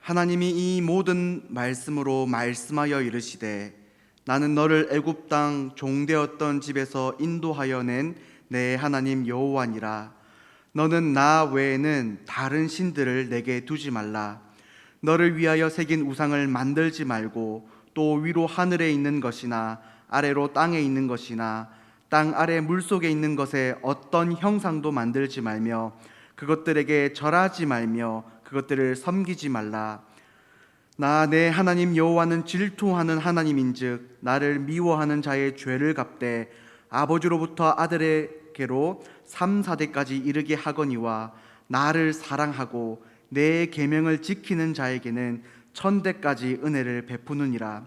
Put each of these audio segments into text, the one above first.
하나님이 이 모든 말씀으로 말씀하여 이르시되 나는 너를 애굽 땅 종되었던 집에서 인도하여 낸 내 하나님 여호와니라. 너는 나 외에는 다른 신들을 내게 두지 말라. 너를 위하여 새긴 우상을 만들지 말고 또 위로 하늘에 있는 것이나 아래로 땅에 있는 것이나 땅 아래 물속에 있는 것에 어떤 형상도 만들지 말며 그것들에게 절하지 말며 그것들을 섬기지 말라. 나 내 하나님 여호와는 질투하는 하나님인즉 나를 미워하는 자의 죄를 갚되 아버지로부터 아들에게로 3, 4대까지 이르게 하거니와 나를 사랑하고 내 계명을 지키는 자에게는 1000대까지 은혜를 베푸느니라.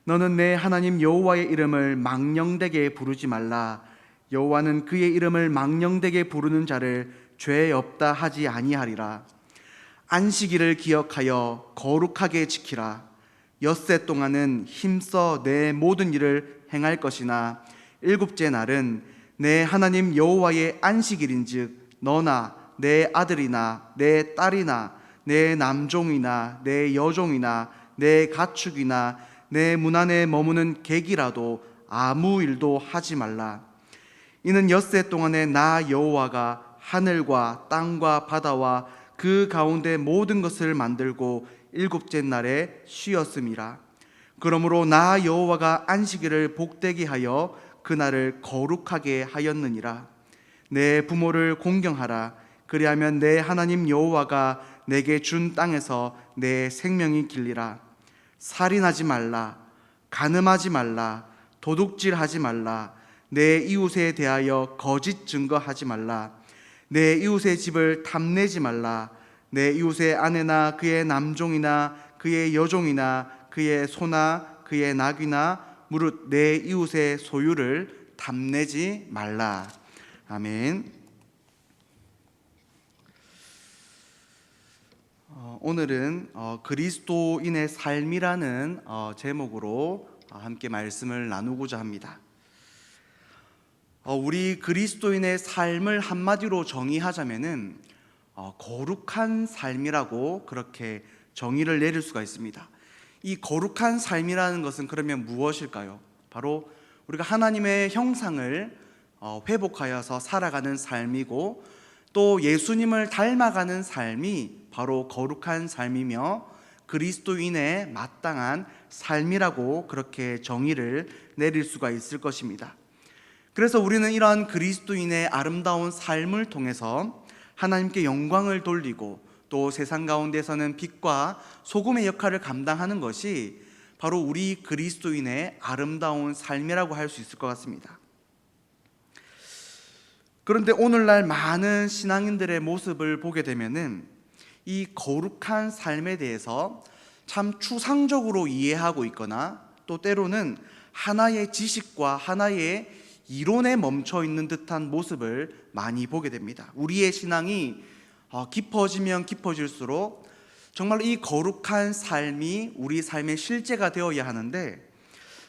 너는 내 하나님 여호와의 이름을 망령되게 부르지 말라. 여호와는 그의 이름을 망령되게 부르는 자를 죄 없다 하지 아니하리라. 안식일을 기억하여 거룩하게 지키라. 엿새 동안은 힘써 내 모든 일을 행할 것이나 일곱째 날은 내 하나님 여호와의 안식일인즉 너나 내 아들이나 내 딸이나 내 남종이나 내 여종이나 내 가축이나 내 문 안에 머무는 객이라도 아무 일도 하지 말라. 이는 엿새 동안에 나 여호와가 하늘과 땅과 바다와 그 가운데 모든 것을 만들고 일곱째 날에 쉬었음이라. 그러므로 나 여호와가 안식일을 복되게 하여 그날을 거룩하게 하였느니라. 내 부모를 공경하라. 그리하면 내 하나님 여호와가 내게 준 땅에서 내 생명이 길리라. 살인하지 말라. 간음하지 말라. 도둑질하지 말라. 내 이웃에 대하여 거짓 증거하지 말라. 내 이웃의 집을 탐내지 말라. 내 이웃의 아내나 그의 남종이나 그의 여종이나 그의 소나 그의 낙이나 무릇 내 이웃의 소유를 탐내지 말라. 아멘. 오늘은 그리스도인의 삶이라는 제목으로 함께 말씀을 나누고자 합니다. 우리 그리스도인의 삶을 한마디로 정의하자면은 거룩한 삶이라고 그렇게 정의를 내릴 수가 있습니다. 이 거룩한 삶이라는 것은 그러면 무엇일까요? 바로 우리가 하나님의 형상을 회복하여서 살아가는 삶이고 또 예수님을 닮아가는 삶이 바로 거룩한 삶이며 그리스도인의 마땅한 삶이라고 그렇게 정의를 내릴 수가 있을 것입니다. 그래서 우리는 이러한 그리스도인의 아름다운 삶을 통해서 하나님께 영광을 돌리고 또 세상 가운데서는 빛과 소금의 역할을 감당하는 것이 바로 우리 그리스도인의 아름다운 삶이라고 할 수 있을 것 같습니다. 그런데 오늘날 많은 신앙인들의 모습을 보게 되면은 이 거룩한 삶에 대해서 참 추상적으로 이해하고 있거나 또 때로는 하나의 지식과 하나의 이론에 멈춰 있는 듯한 모습을 많이 보게 됩니다. 우리의 신앙이 깊어지면 깊어질수록 정말 이 거룩한 삶이 우리 삶의 실제가 되어야 하는데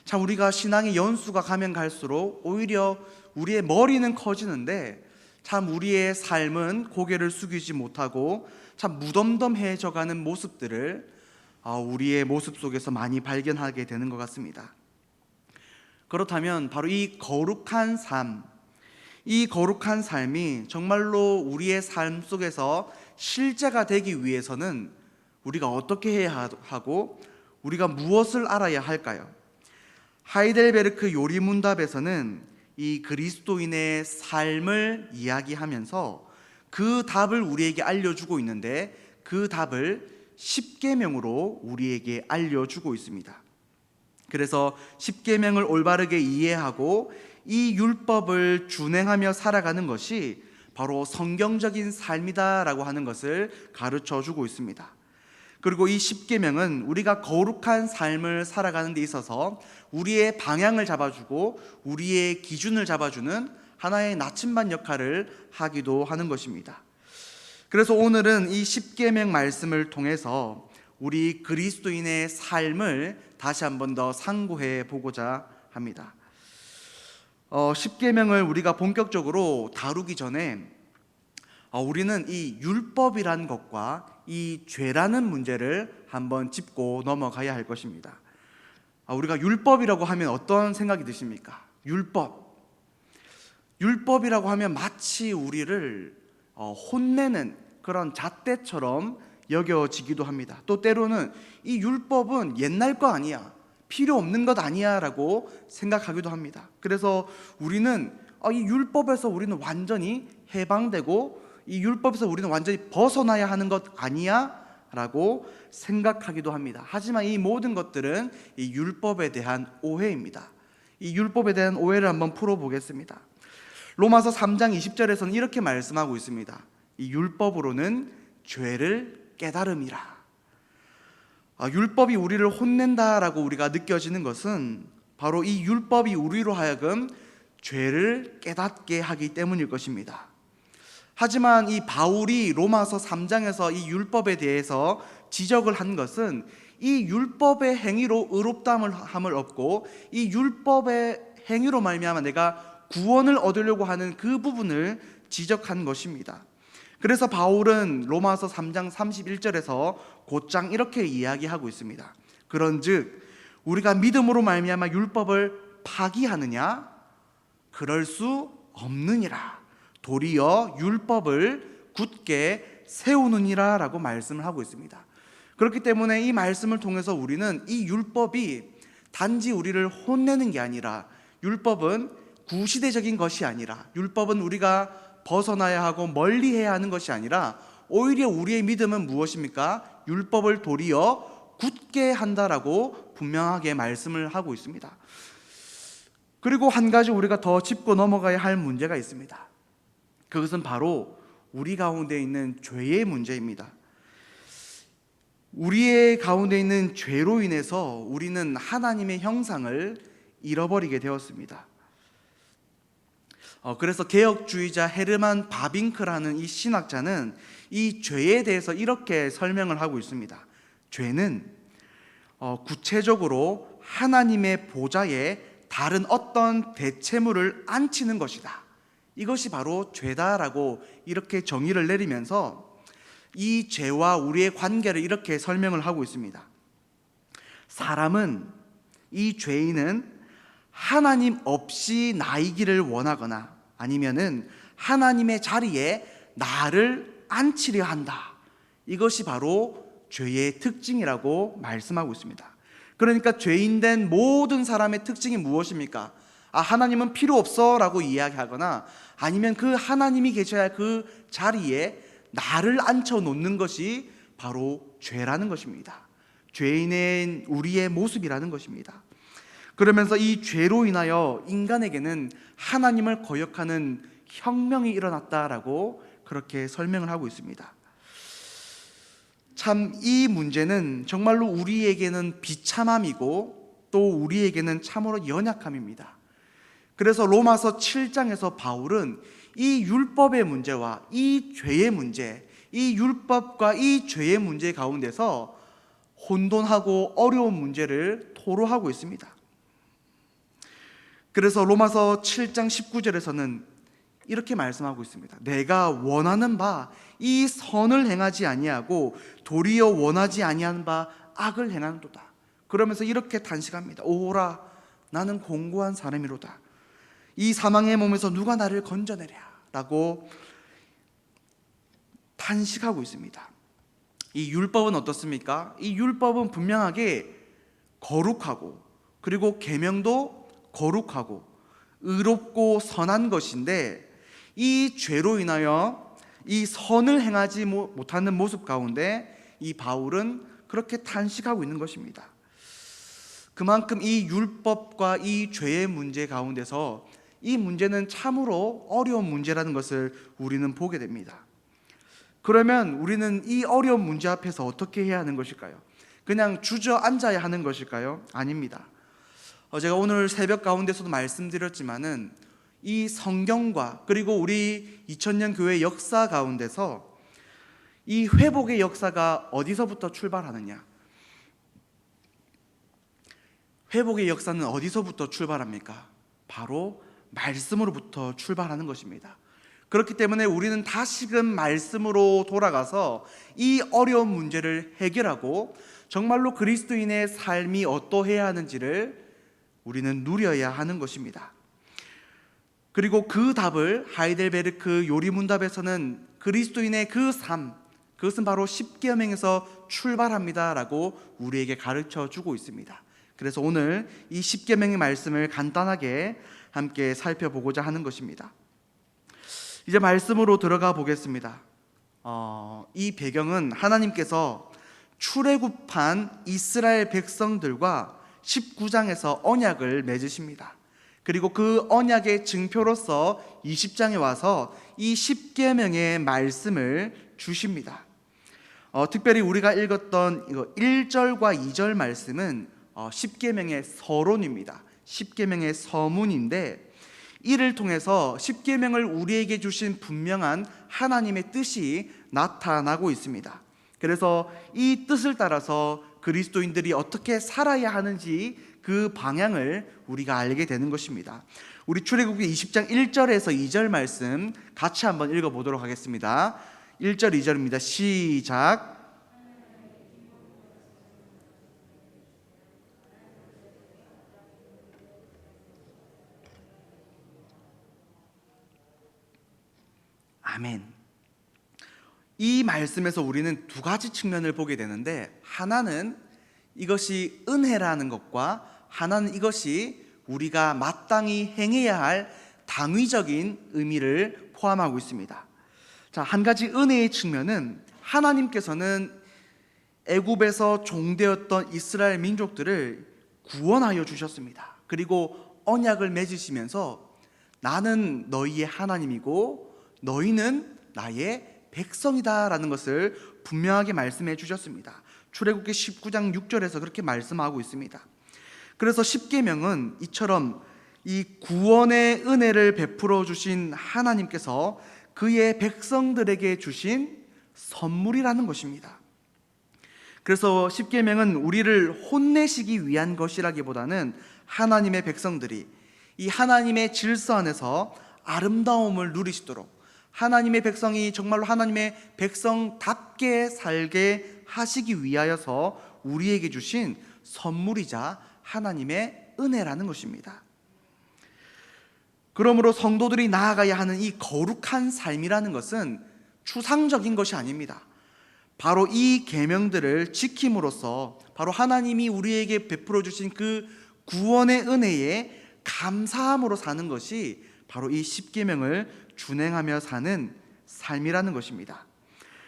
참 우리가 신앙의 연수가 가면 갈수록 오히려 우리의 머리는 커지는데 참 우리의 삶은 고개를 숙이지 못하고 참 무덤덤해져가는 모습들을 우리의 모습 속에서 많이 발견하게 되는 것 같습니다. 그렇다면 바로 이 거룩한 삶, 이 거룩한 삶이 정말로 우리의 삶 속에서 실제가 되기 위해서는 우리가 어떻게 해야 하고 우리가 무엇을 알아야 할까요? 하이델베르크 요리문답에서는 이 그리스도인의 삶을 이야기하면서 그 답을 우리에게 알려주고 있는데 그 답을 십계명으로 우리에게 알려주고 있습니다. 그래서 십계명을 올바르게 이해하고 이 율법을 준행하며 살아가는 것이 바로 성경적인 삶이다라고 하는 것을 가르쳐 주고 있습니다. 그리고 이 십계명은 우리가 거룩한 삶을 살아가는 데 있어서 우리의 방향을 잡아주고 우리의 기준을 잡아주는 하나의 나침반 역할을 하기도 하는 것입니다. 그래서 오늘은 이 십계명 말씀을 통해서 우리 그리스도인의 삶을 다시 한 번 더 상고해 보고자 합니다. 십계명을 우리가 본격적으로 다루기 전에 우리는 이 율법이란 것과 이 죄라는 문제를 한번 짚고 넘어가야 할 것입니다. 우리가 율법이라고 하면 어떤 생각이 드십니까? 율법이라고 하면 마치 우리를 혼내는 그런 잣대처럼 여겨지기도 합니다. 또 때로는 이 율법은 옛날 거 아니야, 필요 없는 것 아니야 라고 생각하기도 합니다. 그래서 우리는 이 율법에서 우리는 완전히 해방되고 이 율법에서 우리는 완전히 벗어나야 하는 것 아니야 라고 생각하기도 합니다. 하지만 이 모든 것들은 이 율법에 대한 오해입니다. 이 율법에 대한 오해를 한번 풀어보겠습니다. 로마서 3장 20절에서는 이렇게 말씀하고 있습니다. 이 율법으로는 죄를 깨달음이라. 율법이 우리를 혼낸다라고 우리가 느껴지는 것은 바로 이 율법이 우리로 하여금 죄를 깨닫게 하기 때문일 것입니다. 하지만 이 바울이 로마서 3장에서 이 율법에 대해서 지적을 한 것은 이 율법의 행위로 의롭다함을 얻고 이 율법의 행위로 말미암아 내가 구원을 얻으려고 하는 그 부분을 지적한 것입니다. 그래서 바울은 로마서 3장 31절에서 곧장 이렇게 이야기하고 있습니다. 그런즉 우리가 믿음으로 말미암아 율법을 파기하느냐? 그럴 수 없느니라. 도리어 율법을 굳게 세우느니라 라고 말씀을 하고 있습니다. 그렇기 때문에 이 말씀을 통해서 우리는 이 율법이 단지 우리를 혼내는 게 아니라, 율법은 구시대적인 것이 아니라, 율법은 우리가 벗어나야 하고 멀리해야 하는 것이 아니라 오히려 우리의 믿음은 무엇입니까? 율법을 도리어 굳게 한다라고 분명하게 말씀을 하고 있습니다. 그리고 한 가지 우리가 더 짚고 넘어가야 할 문제가 있습니다. 그것은 바로 우리 가운데 있는 죄의 문제입니다. 우리의 가운데 있는 죄로 인해서 우리는 하나님의 형상을 잃어버리게 되었습니다. 그래서 개혁주의자 헤르만 바빙크라는 이 신학자는 이 죄에 대해서 이렇게 설명을 하고 있습니다. 죄는 구체적으로 하나님의 보좌에 다른 어떤 대체물을 앉히는 것이다. 이것이 바로 죄다라고 이렇게 정의를 내리면서 이 죄와 우리의 관계를 이렇게 설명을 하고 있습니다. 사람은, 이 죄인은 하나님 없이 나이기를 원하거나 아니면은 하나님의 자리에 나를 앉히려 한다. 이것이 바로 죄의 특징이라고 말씀하고 있습니다. 그러니까 죄인된 모든 사람의 특징이 무엇입니까? 하나님은 필요 없어 라고 이야기하거나 아니면 그 하나님이 계셔야 할 그 자리에 나를 앉혀 놓는 것이 바로 죄라는 것입니다. 죄인의 우리의 모습이라는 것입니다. 그러면서 이 죄로 인하여 인간에게는 하나님을 거역하는 혁명이 일어났다라고 그렇게 설명을 하고 있습니다. 참 이 문제는 정말로 우리에게는 비참함이고 또 우리에게는 참으로 연약함입니다. 그래서 로마서 7장에서 바울은 이 율법의 문제와 이 죄의 문제, 이 율법과 이 죄의 문제 가운데서 혼돈하고 어려운 문제를 토로하고 있습니다. 그래서 로마서 7장 19절에서는 이렇게 말씀하고 있습니다. 내가 원하는 바 이 선을 행하지 아니하고 도리어 원하지 아니하는 바 악을 행하는도다. 그러면서 이렇게 탄식합니다. 오호라, 나는 공고한 사람이로다. 이 사망의 몸에서 누가 나를 건져내랴 라고 탄식하고 있습니다. 이 율법은 어떻습니까? 이 율법은 분명하게 거룩하고 그리고 계명도 거룩하고 의롭고 선한 것인데 이 죄로 인하여 이 선을 행하지 못하는 모습 가운데 이 바울은 그렇게 탄식하고 있는 것입니다. 그만큼 이 율법과 이 죄의 문제 가운데서 이 문제는 참으로 어려운 문제라는 것을 우리는 보게 됩니다. 그러면 우리는 이 어려운 문제 앞에서 어떻게 해야 하는 것일까요? 그냥 주저앉아야 하는 것일까요? 아닙니다. 제가 오늘 새벽 가운데서도 말씀드렸지만은 이 성경과 그리고 우리 2000년 교회 역사 가운데서 이 회복의 역사가 어디서부터 출발하느냐? 회복의 역사는 어디서부터 출발합니까? 바로 말씀으로부터 출발하는 것입니다. 그렇기 때문에 우리는 다시금 말씀으로 돌아가서 이 어려운 문제를 해결하고 정말로 그리스도인의 삶이 어떠해야 하는지를 우리는 누려야 하는 것입니다. 그리고 그 답을 하이델베르크 요리문답에서는 그리스도인의 그 삶, 그것은 바로 십계명에서 출발합니다라고 우리에게 가르쳐 주고 있습니다. 그래서 오늘 이 십계명의 말씀을 간단하게 함께 살펴보고자 하는 것입니다. 이제 말씀으로 들어가 보겠습니다. 이 배경은 하나님께서 출애굽한 이스라엘 백성들과 19장에서 언약을 맺으십니다. 그리고 그 언약의 증표로서 20장에 와서 이 십계명의 말씀을 주십니다. 특별히 우리가 읽었던 이거 1절과 2절 말씀은 십계명의 서론입니다. 십계명의 서문인데 이를 통해서 십계명을 우리에게 주신 분명한 하나님의 뜻이 나타나고 있습니다. 그래서 이 뜻을 따라서 그리스도인들이 어떻게 살아야 하는지 그 방향을 우리가 알게 되는 것입니다. 우리 출애굽기 20장 1절에서 2절 말씀 같이 한번 읽어보도록 하겠습니다. 1절 2절입니다. 시작. 아멘. 이 말씀에서 우리는 두 가지 측면을 보게 되는데, 하나는 이것이 은혜라는 것과 하나는 이것이 우리가 마땅히 행해야 할 당위적인 의미를 포함하고 있습니다. 자, 한 가지 은혜의 측면은 하나님께서는 애굽에서 종되었던 이스라엘 민족들을 구원하여 주셨습니다. 그리고 언약을 맺으시면서 나는 너희의 하나님이고 너희는 나의 백성이다라는 것을 분명하게 말씀해 주셨습니다. 출애굽기 19장 6절에서 그렇게 말씀하고 있습니다. 그래서 십계명은 이처럼 이 구원의 은혜를 베풀어 주신 하나님께서 그의 백성들에게 주신 선물이라는 것입니다. 그래서 십계명은 우리를 혼내시기 위한 것이라기보다는 하나님의 백성들이 이 하나님의 질서 안에서 아름다움을 누리시도록 하나님의 백성이 정말로 하나님의 백성답게 살게 하시기 위하여서 우리에게 주신 선물이자 하나님의 은혜라는 것입니다. 그러므로 성도들이 나아가야 하는 이 거룩한 삶이라는 것은 추상적인 것이 아닙니다. 바로 이 계명들을 지킴으로써 바로 하나님이 우리에게 베풀어 주신 그 구원의 은혜에 감사함으로 사는 것이 바로 이 십계명을 준행하며 사는 삶이라는 것입니다.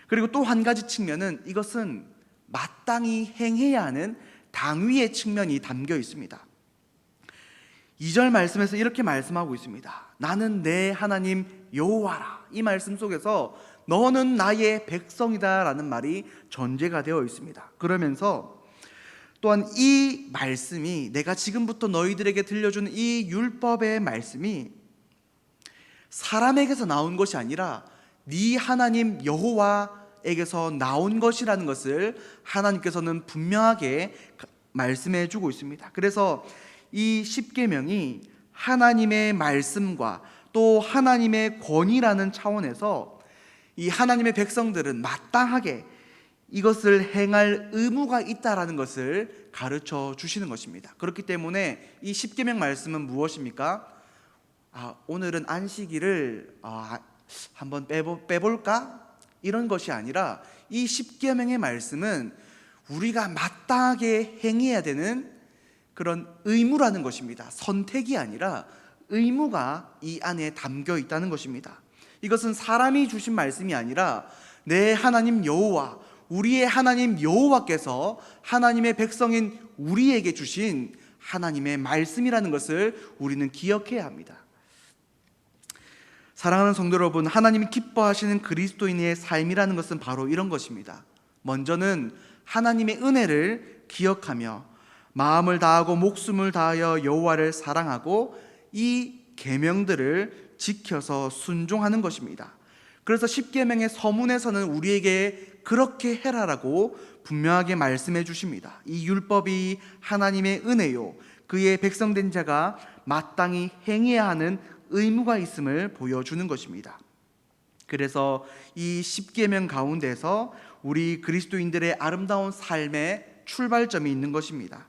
그리고 또 한 가지 측면은 이것은 마땅히 행해야 하는 당위의 측면이 담겨 있습니다. 2절 말씀에서 이렇게 말씀하고 있습니다. 나는 내 하나님 여호와라. 이 말씀 속에서 너는 나의 백성이다 라는 말이 전제가 되어 있습니다. 그러면서 또한 이 말씀이, 내가 지금부터 너희들에게 들려주는 이 율법의 말씀이 사람에게서 나온 것이 아니라 네 하나님 여호와에게서 나온 것이라는 것을 하나님께서는 분명하게 말씀해 주고 있습니다. 그래서 이 십계명이 하나님의 말씀과 또 하나님의 권위라는 차원에서 이 하나님의 백성들은 마땅하게 이것을 행할 의무가 있다라는 것을 가르쳐 주시는 것입니다. 그렇기 때문에 이 십계명 말씀은 무엇입니까? 오늘은 안식일을 한번 빼볼까? 이런 것이 아니라 이 십계명의 말씀은 우리가 마땅하게 행해야 되는 그런 의무라는 것입니다. 선택이 아니라 의무가 이 안에 담겨 있다는 것입니다. 이것은 사람이 주신 말씀이 아니라 내 하나님 여호와, 우리의 하나님 여호와께서 하나님의 백성인 우리에게 주신 하나님의 말씀이라는 것을 우리는 기억해야 합니다. 사랑하는 성도 여러분, 하나님이 기뻐하시는 그리스도인의 삶이라는 것은 바로 이런 것입니다. 먼저는 하나님의 은혜를 기억하며 마음을 다하고 목숨을 다하여 여호와를 사랑하고 이 계명들을 지켜서 순종하는 것입니다. 그래서 십계명의 서문에서는 우리에게 그렇게 해라라고 분명하게 말씀해 주십니다. 이 율법이 하나님의 은혜요, 그의 백성된 자가 마땅히 행해야 하는 의무가 있음을 보여주는 것입니다. 그래서 이 십계명 가운데서 우리 그리스도인들의 아름다운 삶의 출발점이 있는 것입니다.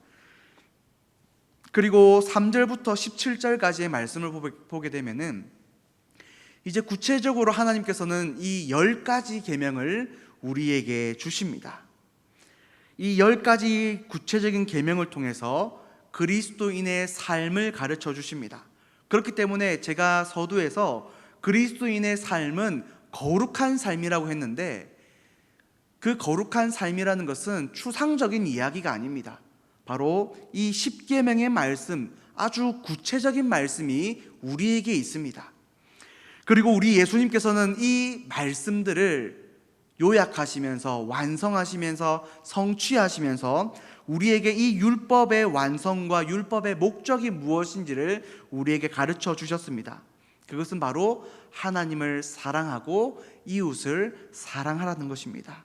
그리고 3절부터 17절까지의 말씀을 보게 되면은 이제 구체적으로 하나님께서는 이 10가지 계명을 우리에게 주십니다. 이 10가지 구체적인 계명을 통해서 그리스도인의 삶을 가르쳐 주십니다. 그렇기 때문에 제가 서두에서 그리스도인의 삶은 거룩한 삶이라고 했는데, 그 거룩한 삶이라는 것은 추상적인 이야기가 아닙니다. 바로 이 십계명의 말씀, 아주 구체적인 말씀이 우리에게 있습니다. 그리고 우리 예수님께서는 이 말씀들을 요약하시면서 완성하시면서 성취하시면서 우리에게 이 율법의 완성과 율법의 목적이 무엇인지를 우리에게 가르쳐 주셨습니다. 그것은 바로 하나님을 사랑하고 이웃을 사랑하라는 것입니다.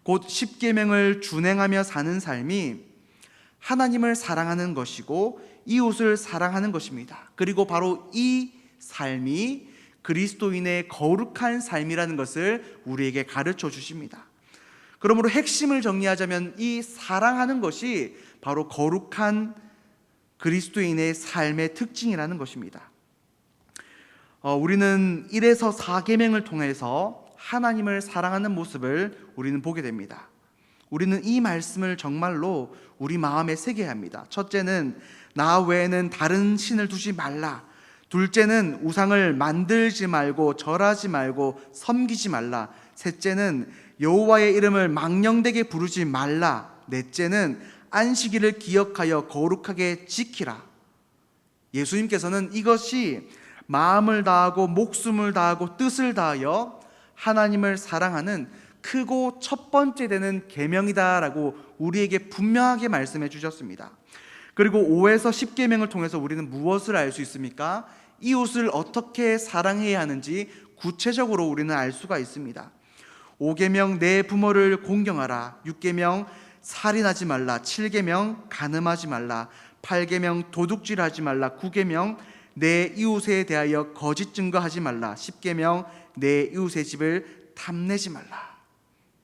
곧 십계명을 준행하며 사는 삶이 하나님을 사랑하는 것이고 이웃을 사랑하는 것입니다. 그리고 바로 이 삶이 그리스도인의 거룩한 삶이라는 것을 우리에게 가르쳐 주십니다. 그러므로 핵심을 정리하자면 이 사랑하는 것이 바로 거룩한 그리스도인의 삶의 특징이라는 것입니다. 우리는 1에서 4계명을 통해서 하나님을 사랑하는 모습을 우리는 보게 됩니다. 우리는 이 말씀을 정말로 우리 마음에 새겨야 합니다. 첫째는 나 외에는 다른 신을 두지 말라. 둘째는 우상을 만들지 말고 절하지 말고 섬기지 말라. 셋째는 여호와의 이름을 망령되게 부르지 말라. 넷째는 안식일을 기억하여 거룩하게 지키라. 예수님께서는 이것이 마음을 다하고 목숨을 다하고 뜻을 다하여 하나님을 사랑하는 크고 첫 번째 되는 계명이다라고 우리에게 분명하게 말씀해 주셨습니다. 그리고 5에서 10계명을 통해서 우리는 무엇을 알 수 있습니까? 이웃을 어떻게 사랑해야 하는지 구체적으로 우리는 알 수가 있습니다. 5계명 내 부모를 공경하라. 6계명 살인하지 말라. 7계명 간음하지 말라. 8계명 도둑질하지 말라. 9계명 내 이웃에 대하여 거짓 증거하지 말라. 10계명 내 이웃의 집을 탐내지 말라.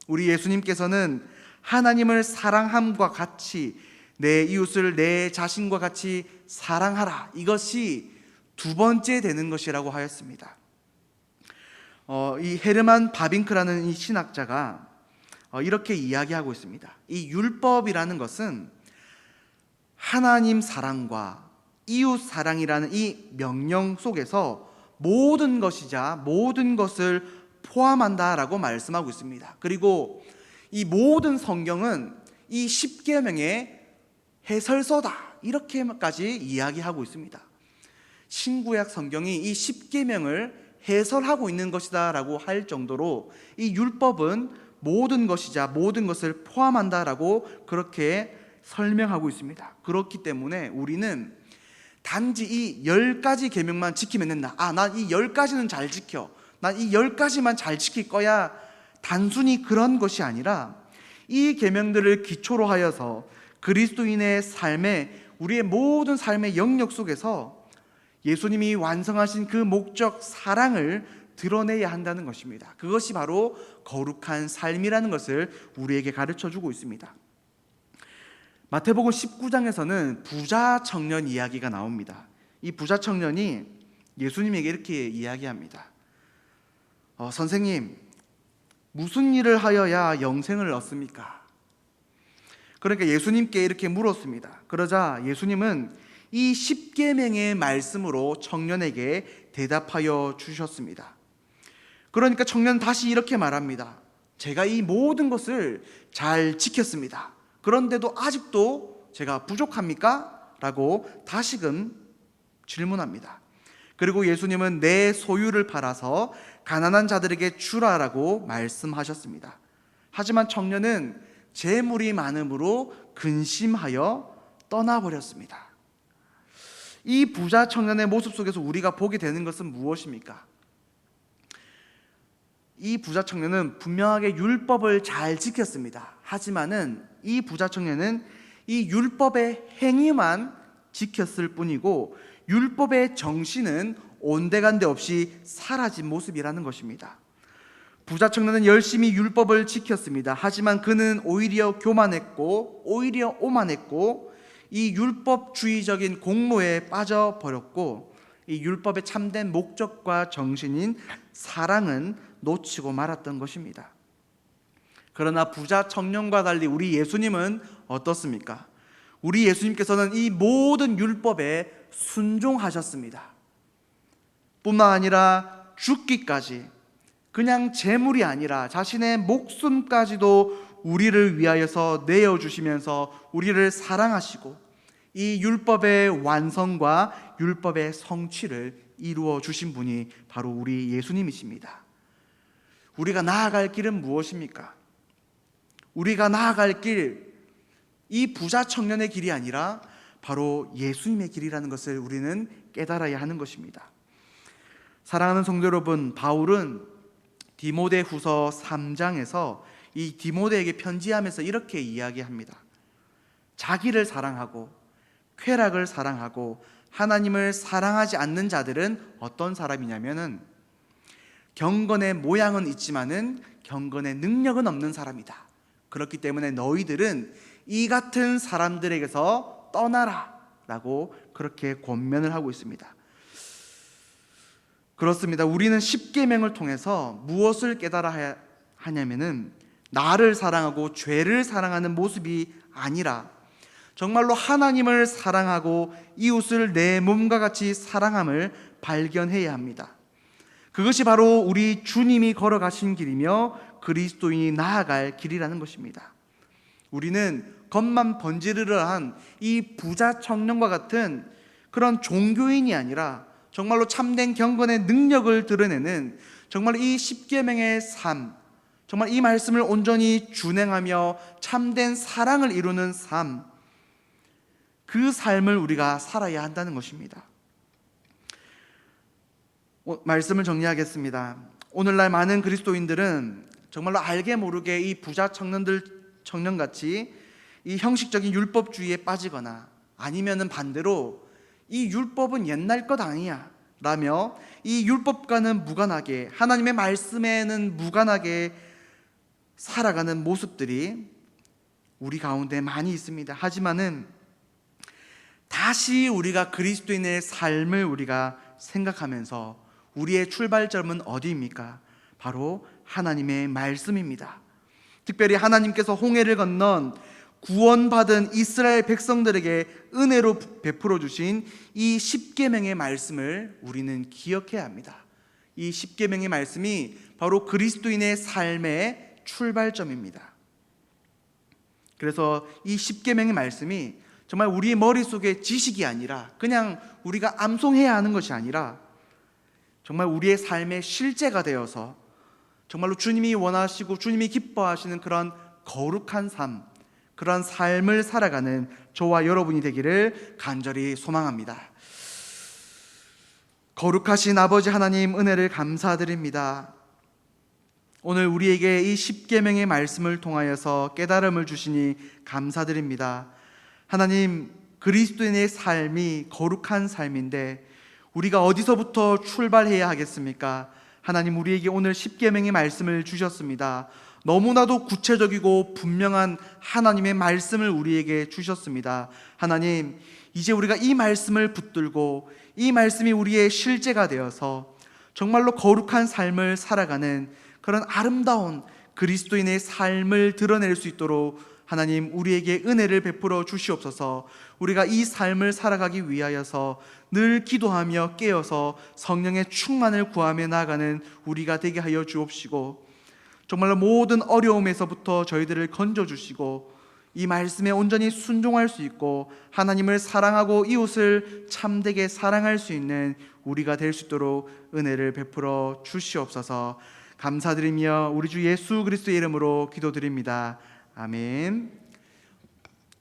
우리 예수님께서는 하나님을 사랑함과 같이 내 이웃을 내 자신과 같이 사랑하라. 이것이 두 번째 되는 것이라고 하였습니다. 이 헤르만 바빙크라는 이 신학자가 이렇게 이야기하고 있습니다. 이 율법이라는 것은 하나님 사랑과 이웃 사랑이라는 이 명령 속에서 모든 것이자 모든 것을 포함한다라고 말씀하고 있습니다. 그리고 이 모든 성경은 이 십계명의 해설서다 이렇게까지 이야기하고 있습니다. 신구약 성경이 이 십계명을 해설하고 있는 것이다 라고 할 정도로 이 율법은 모든 것이자 모든 것을 포함한다라고 그렇게 설명하고 있습니다. 그렇기 때문에 우리는 단지 이 10가지 계명만 지키면 된다. 난 이 10가지는 잘 지켜. 난 이 10가지만 잘 지킬 거야. 단순히 그런 것이 아니라 이 계명들을 기초로 하여서 그리스도인의 삶에, 우리의 모든 삶의 영역 속에서 예수님이 완성하신 그 목적 사랑을 드러내야 한다는 것입니다. 그것이 바로 거룩한 삶이라는 것을 우리에게 가르쳐 주고 있습니다. 마태복음 19장에서는 부자 청년 이야기가 나옵니다. 이 부자 청년이 예수님에게 이렇게 이야기합니다. 선생님, 무슨 일을 하여야 영생을 얻습니까? 그러니까 예수님께 이렇게 물었습니다. 그러자 예수님은 이 십계명의 말씀으로 청년에게 대답하여 주셨습니다. 그러니까 청년 다시 이렇게 말합니다. 제가 이 모든 것을 잘 지켰습니다. 그런데도 아직도 제가 부족합니까? 라고 다시금 질문합니다. 그리고 예수님은 내 소유를 팔아서 가난한 자들에게 주라라고 말씀하셨습니다. 하지만 청년은 재물이 많음으로 근심하여 떠나버렸습니다. 이 부자 청년의 모습 속에서 우리가 보게 되는 것은 무엇입니까? 이 부자 청년은 분명하게 율법을 잘 지켰습니다. 하지만은 이 부자 청년은 이 율법의 행위만 지켰을 뿐이고 율법의 정신은 온데간데 없이 사라진 모습이라는 것입니다. 부자 청년은 열심히 율법을 지켰습니다. 하지만 그는 오히려 교만했고 오히려 오만했고 이 율법주의적인 공로에 빠져버렸고 이 율법의 참된 목적과 정신인 사랑은 놓치고 말았던 것입니다. 그러나 부자 청년과 달리 우리 예수님은 어떻습니까? 우리 예수님께서는 이 모든 율법에 순종하셨습니다. 뿐만 아니라 죽기까지, 그냥 재물이 아니라 자신의 목숨까지도 우리를 위하여서 내어주시면서 우리를 사랑하시고 이 율법의 완성과 율법의 성취를 이루어 주신 분이 바로 우리 예수님이십니다. 우리가 나아갈 길은 무엇입니까? 우리가 나아갈 길, 이 부자 청년의 길이 아니라 바로 예수님의 길이라는 것을 우리는 깨달아야 하는 것입니다. 사랑하는 성도 여러분, 바울은 디모데후서 3장에서 이 디모데에게 편지하면서 이렇게 이야기합니다. 자기를 사랑하고 쾌락을 사랑하고 하나님을 사랑하지 않는 자들은 어떤 사람이냐면은 경건의 모양은 있지만은 경건의 능력은 없는 사람이다. 그렇기 때문에 너희들은 이 같은 사람들에게서 떠나라 라고 그렇게 권면을 하고 있습니다. 그렇습니다. 우리는 십계명을 통해서 무엇을 깨달아야 하냐면은 나를 사랑하고 죄를 사랑하는 모습이 아니라 정말로 하나님을 사랑하고 이웃을 내 몸과 같이 사랑함을 발견해야 합니다. 그것이 바로 우리 주님이 걸어가신 길이며 그리스도인이 나아갈 길이라는 것입니다. 우리는 겉만 번지르르한 이 부자 청년과 같은 그런 종교인이 아니라 정말로 참된 경건의 능력을 드러내는 정말 이 십계명의 삶, 정말 이 말씀을 온전히 준행하며 참된 사랑을 이루는 삶, 그 삶을 우리가 살아야 한다는 것입니다. 말씀을 정리하겠습니다. 오늘날 많은 그리스도인들은 정말로 알게 모르게 이 부자 청년같이 이 형식적인 율법주의에 빠지거나 아니면은 반대로 이 율법은 옛날 것 아니야 라며 이 율법과는 무관하게, 하나님의 말씀에는 무관하게 살아가는 모습들이 우리 가운데 많이 있습니다. 하지만은 다시 우리가 그리스도인의 삶을 우리가 생각하면서 우리의 출발점은 어디입니까? 바로 하나님의 말씀입니다. 특별히 하나님께서 홍해를 건넌 구원받은 이스라엘 백성들에게 은혜로 베풀어 주신 이 십계명의 말씀을 우리는 기억해야 합니다. 이 십계명의 말씀이 바로 그리스도인의 삶의 출발점입니다. 그래서 이 십계명의 말씀이 정말 우리 머릿속에 지식이 아니라 그냥 우리가 암송해야 하는 것이 아니라 정말 우리의 삶의 실제가 되어서 정말로 주님이 원하시고 주님이 기뻐하시는 그런 거룩한 삶, 그런 삶을 살아가는 저와 여러분이 되기를 간절히 소망합니다. 거룩하신 아버지 하나님, 은혜를 감사드립니다. 오늘 우리에게 이 십계명의 말씀을 통하여서 깨달음을 주시니 감사드립니다. 하나님, 그리스도인의 삶이 거룩한 삶인데 우리가 어디서부터 출발해야 하겠습니까? 하나님, 우리에게 오늘 십계명의 말씀을 주셨습니다. 너무나도 구체적이고 분명한 하나님의 말씀을 우리에게 주셨습니다. 하나님, 이제 우리가 이 말씀을 붙들고 이 말씀이 우리의 실제가 되어서 정말로 거룩한 삶을 살아가는 그런 아름다운 그리스도인의 삶을 드러낼 수 있도록 하나님, 우리에게 은혜를 베풀어 주시옵소서. 우리가 이 삶을 살아가기 위하여서 늘 기도하며 깨어서 성령의 충만을 구하며 나아가는 우리가 되게 하여 주옵시고, 정말로 모든 어려움에서부터 저희들을 건져주시고 이 말씀에 온전히 순종할 수 있고 하나님을 사랑하고 이웃을 참되게 사랑할 수 있는 우리가 될 수 있도록 은혜를 베풀어 주시옵소서. 감사드리며 우리 주 예수 그리스도의 이름으로 기도드립니다. 아멘.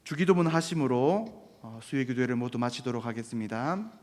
주기도문 하심으로 수요 기도회를 모두 마치도록 하겠습니다.